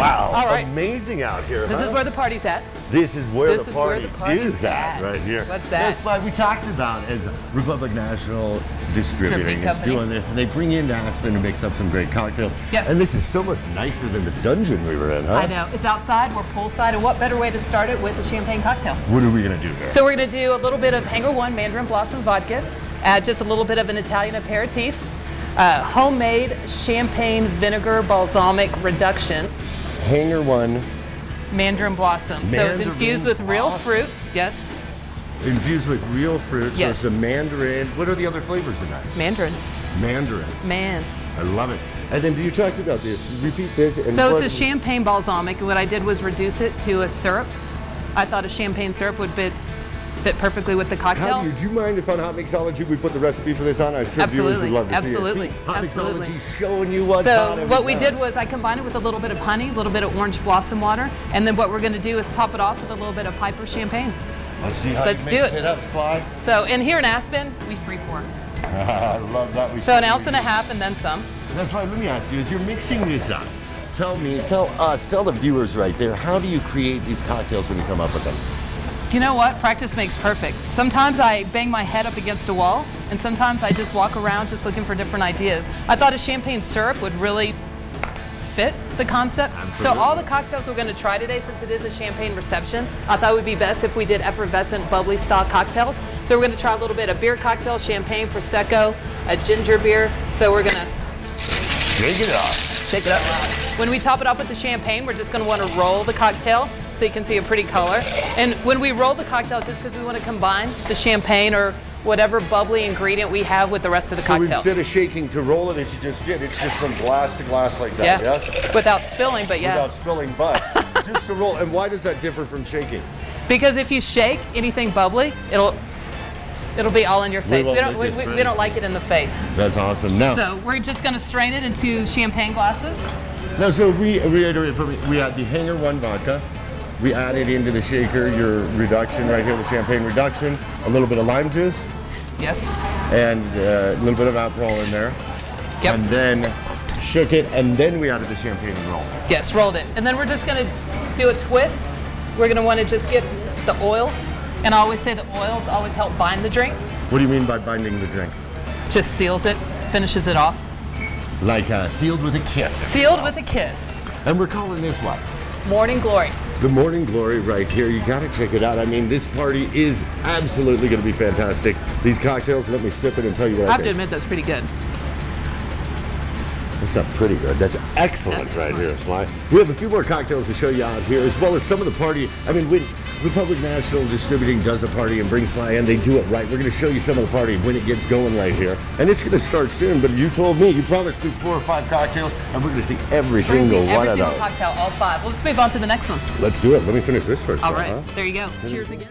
Wow, All right. amazing out here. This is where the party's at. This is where This the is where party the party's is at right here. What's that? That's like we talked about as Republic National Distributing is Company. doing this, and they bring you into Aspen to mix up some great cocktails. Yes. And this is so much nicer than the dungeon we were in, huh? I know. It's outside, we're poolside, and what better way to start it with a champagne cocktail? What are we gonna do here? So we're gonna do a little bit of Hangar One Mandarin Blossom Vodka, add just a little bit of an Italian aperitif, homemade champagne vinegar balsamic reduction. Hangar One. Mandarin Blossom. So it's infused with real fruit, yes. Infused with real fruit, Yes. so it's a mandarin. What are the other flavors in that? Mandarin. Mandarin. Man. I love it. And then you talked about this. Repeat this. And So what- it's a champagne balsamic, and what I did was reduce it to a syrup. I thought a champagne syrup would fit perfectly with the cocktail. Do you mind if on Hotmixology we put the recipe for this on? I'm sure viewers would Absolutely, love to absolutely, see it. See, absolutely. Hotmixology showing you what's hot So every what we time. did was I combined it with a little bit of honey, a little bit of orange blossom water, and then what we're going to do is top it off with a little bit of Piper champagne. Let's see how Let's you do mix it. it up, Sly. So in here in Aspen, we free pour. I love that. So an ounce and a half and then some. Now, Sly, let me ask you, as you're mixing this up, tell us, tell the viewers right there, how do you create these cocktails when you come up with them? You know what? Practice makes perfect. Sometimes I bang my head up against a wall, and sometimes I just walk around just looking for different ideas. I thought a champagne syrup would really fit the concept. Absolutely. So all the cocktails we're going to try today, since it is a champagne reception, I thought it would be best if we did effervescent, bubbly style cocktails. So we're going to try a little bit of beer cocktail, champagne, prosecco, a ginger beer. So we're going to Shake it up. shake it up. When we top it off with the champagne, we're just going to want to roll the cocktail so you can see a pretty color. And when we roll the cocktail, it's just because we want to combine the champagne or whatever bubbly ingredient we have with the rest of the So cocktail. instead of shaking to roll it, as you just did, it's just from glass to glass like that, Yeah, yes? without spilling, but yeah. Without spilling, but just to roll. And why does that differ from shaking? Because if you shake anything bubbly, it'll be all in your face. won't We make this we don't like it in the face. That's awesome. Now, So we're just going to strain it into champagne glasses. so reiterate for me, we had the Hangar One Vodka. We added into the shaker your reduction right here, the champagne reduction, a little bit of lime juice, Yes. and a little bit of alcohol in there. Yep. And then shook it, and then we added the champagne and roll. Yes, rolled it. And then we're just going to do a twist. We're going to want to just get the oils. And I always say the oils always help bind the drink. What do you mean by binding the drink? Just seals it, finishes it off. Like sealed with a kiss. Sealed with a kiss. And we're calling this what? Morning Glory. The Morning Glory right here. You got to check it out. I mean, this party is absolutely going to be fantastic. These cocktails, let me sip it and tell you what I I have to think. admit that's pretty good. That's not pretty good. That's excellent That's right excellent. here, Sly. We have a few more cocktails to show you out here, as well as some of the party. I mean, when Republic National Distributing does a party and brings Sly in, they do it right. We're going to show you some of the party when it gets going right here. And it's going to start soon, but you told me, you promised me 4 or 5 cocktails, and we're going to see every single one of Every single those. cocktail, all 5. Let's move on to the next one. Let's do it. Let me finish this first. All though, right, huh? there you go. Cheers again.